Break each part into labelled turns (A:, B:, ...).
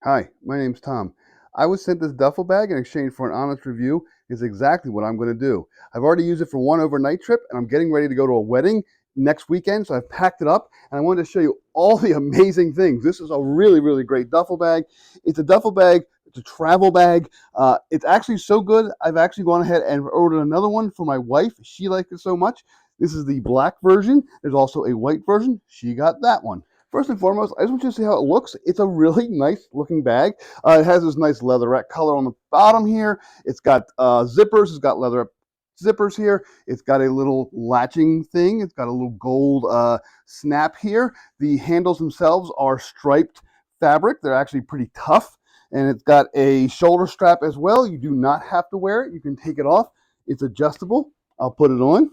A: Hi, my name's Tom. I was sent this duffel bag in exchange for an honest review. Is exactly what I'm going to do. I've already used it for one overnight trip and I'm getting ready to go to a wedding next weekend, so I've packed it up and I wanted to show you all the amazing things. This is a really, really great duffel bag. It's a duffel bag, it's a travel bag. It's actually so good, I've actually gone ahead and ordered another one for my wife. She liked it so much. This is the black version. There's also a white version. She got that one. First and foremost, I just want you to see how it looks. It's a really nice looking bag. It has this nice leatherette color on the bottom here. It's got zippers. It's got leatherette zippers here. It's got a little latching thing. It's got a little gold snap here. The handles themselves are striped fabric. They're actually pretty tough. And it's got a shoulder strap as well. You do not have to wear it. You can take it off. It's adjustable. I'll put it on.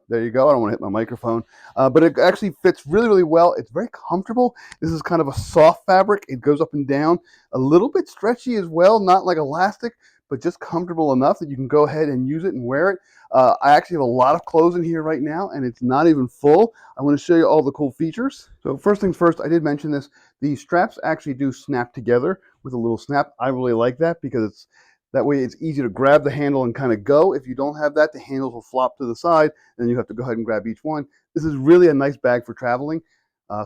A: There you go. I don't want to hit my microphone. But it actually fits really, really well. It's very comfortable. This is kind of a soft fabric. It goes up and down. A little bit stretchy as well, not like elastic, but just comfortable enough that you can go ahead and use it and wear it. I actually have a lot of clothes in here right now, and it's not even full. I want to show you all the cool features. So first things first, I did mention this. The straps actually do snap together with a little snap. I really like that because that way it's easy to grab the handle and kind of go. If you don't have that, the handles will flop to the side, and then you have to go ahead and grab each one. This is really a nice bag for traveling.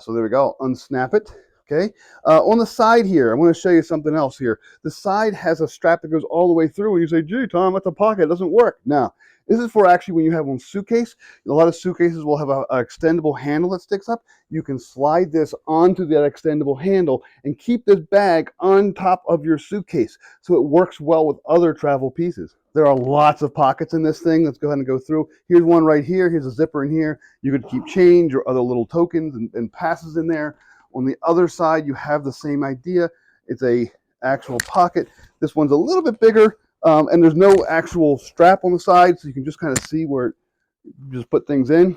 A: So there we go. Unsnap it. Okay. On the side here, I want to show you something else here. The side has a strap that goes all the way through, and you say, gee, Tom, that's a pocket. It doesn't work. No. This is for actually when you have one suitcase. A lot of suitcases will have an extendable handle that sticks up. You can slide this onto that extendable handle and keep this bag on top of your suitcase, so it works well with other travel pieces. There are lots of pockets in this thing. Let's go ahead and go through. Here's one right here. Here's a zipper in here. You could keep change or other little tokens and passes in there. On the other side, you have the same idea. It's a actual pocket. This one's a little bit bigger, and there's no actual strap on the side, so you can just kind of see where you just put things in.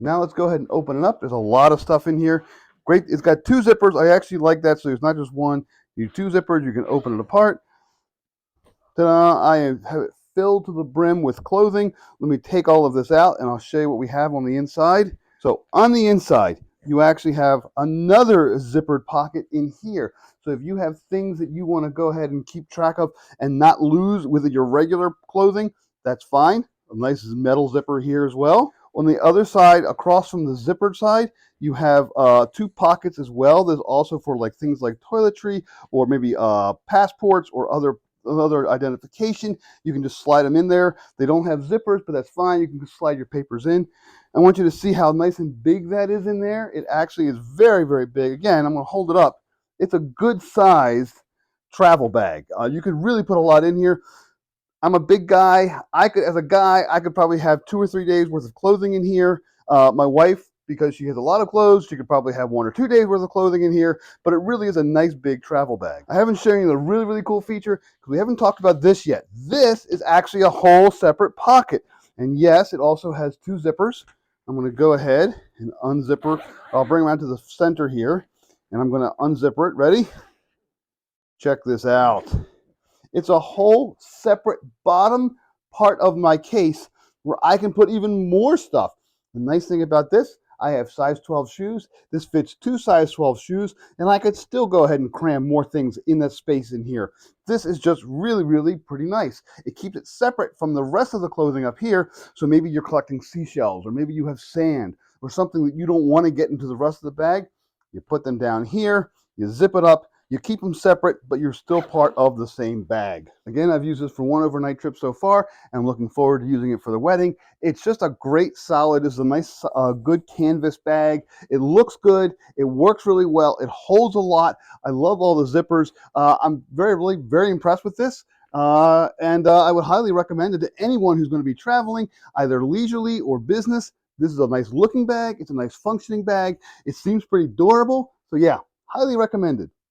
A: Now let's go ahead and open it up. There's a lot of stuff in here. Great. It's got two zippers. I actually like that, so it's not just one. You have two zippers. You can open it apart. Ta-da! I have it filled to the brim with clothing. Let me take all of this out, and I'll show you what we have on the inside. So on the inside, you actually have another zippered pocket in here. So if you have things that you want to go ahead and keep track of and not lose with your regular clothing, that's fine. A nice metal zipper here as well. On the other side, across from the zippered side, you have two pockets as well. There's also for like things like toiletry or maybe passports or other identification. You can just slide them in there. They don't have zippers, but that's fine. You can just slide your papers in. I want you to see how nice and big that is in there. It actually is very, very big. Again, I'm going to hold it up. It's a good sized travel bag. You could really put a lot in here. I'm a big guy. As a guy, I could probably have 2 or 3 days worth of clothing in here. My wife, because she has a lot of clothes, she could probably have 1 or 2 days worth of clothing in here, but it really is a nice big travel bag. I haven't shown you the really, really cool feature because we haven't talked about this yet. This is actually a whole separate pocket. And yes, it also has 2 zippers. I'm going to go ahead and unzip her. I'll bring her around to the center here, and I'm going to unzip it. Ready? Check this out. It's a whole separate bottom part of my case where I can put even more stuff. The nice thing about this, I have size 12 shoes. This fits 2 size 12 shoes, and I could still go ahead and cram more things in that space in here. This is just really, really pretty nice. It keeps it separate from the rest of the clothing up here, so maybe you're collecting seashells, or maybe you have sand, or something that you don't want to get into the rest of the bag. You put them down here, you zip it up, you keep them separate, but you're still part of the same bag. Again, I've used this for 1 overnight trip so far, and I'm looking forward to using it for the wedding. It's just a great solid, this is a nice, good canvas bag. It looks good. It works really well. It holds a lot. I love all the zippers. I'm really very impressed with this. And I would highly recommend it to anyone who's going to be traveling, either leisurely or business. This is a nice looking bag. It's a nice functioning bag. It seems pretty durable. So yeah, highly recommended.